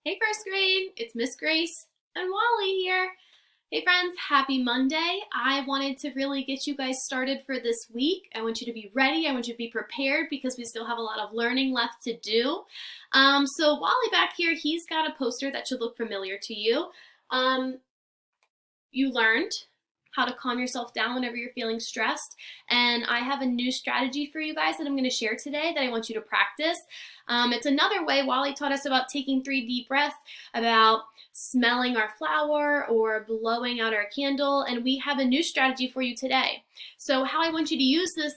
Hey first grade, it's Miss Grace and Wally here. Hey friends, happy Monday. I wanted to really get you guys started for this week. I want you to be ready. I want you to be prepared because we still have a lot of learning left to do. So Wally back here, he's got a poster that should look familiar to you. You learned how to calm yourself down whenever you're feeling stressed. And I have a new strategy for you guys that I'm going to share today that I want you to practice. It's another way. Wally taught us about taking 3 deep breaths, about smelling our flower or blowing out our candle, and we have a new strategy for you today. So how I want you to use this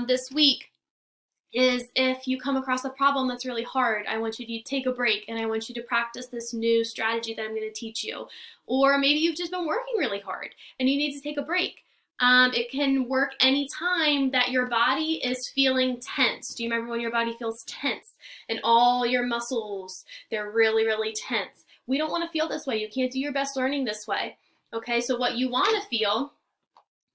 this week is if you come across a problem that's really hard, I want you to take a break and I want you to practice this new strategy that I'm going to teach you. Or maybe you've just been working really hard and you need to take a break. It can work anytime that your body is feeling tense. Do you remember when your body feels tense and all your muscles, they're really, really tense? We don't want to feel this way. You can't do your best learning this way. Okay, so what you want to feel,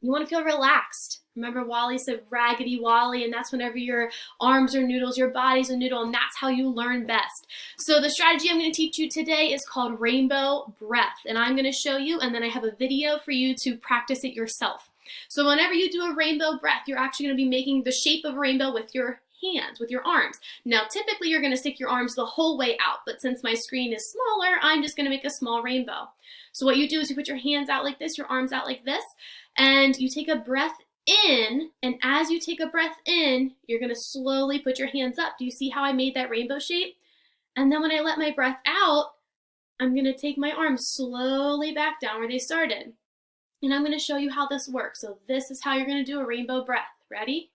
you want to feel relaxed. Remember Wally said raggedy Wally, and that's whenever your arms are noodles, your body's a noodle, and that's how you learn best. So the strategy I'm going to teach you today is called rainbow breath, and I'm going to show you, and then I have a video for you to practice it yourself. So whenever you do a rainbow breath, you're actually going to be making the shape of a rainbow with your hands, with your arms. Now, typically you're going to stick your arms the whole way out, but since my screen is smaller, I'm just going to make a small rainbow. So what you do is you put your hands out like this, your arms out like this, and you take a breath in, and as you take a breath in, you're going to slowly put your hands up. Do you see how I made that rainbow shape? And then when I let my breath out, I'm going to take my arms slowly back down where they started. And I'm going to show you how this works. So this is how you're going to do a rainbow breath. Ready?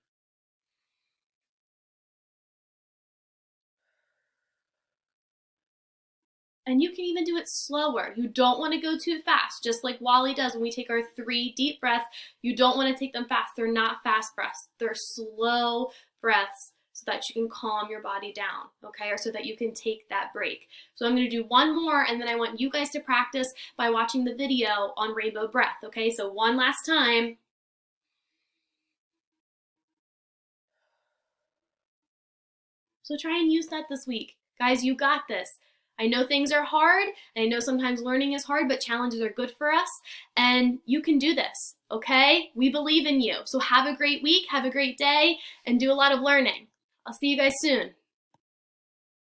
And you can even do it slower. You don't want to go too fast, just like Wally does when we take our 3 deep breaths. You don't want to take them fast. They're not fast breaths. They're slow breaths so that you can calm your body down, okay, or so that you can take that break. So I'm going to do one more, and then I want you guys to practice by watching the video on rainbow breath, okay? So one last time. So try and use that this week. Guys, you got this. I know things are hard, and I know sometimes learning is hard, but challenges are good for us, and you can do this, okay? We believe in you. So have a great week, have a great day, and do a lot of learning. I'll see you guys soon.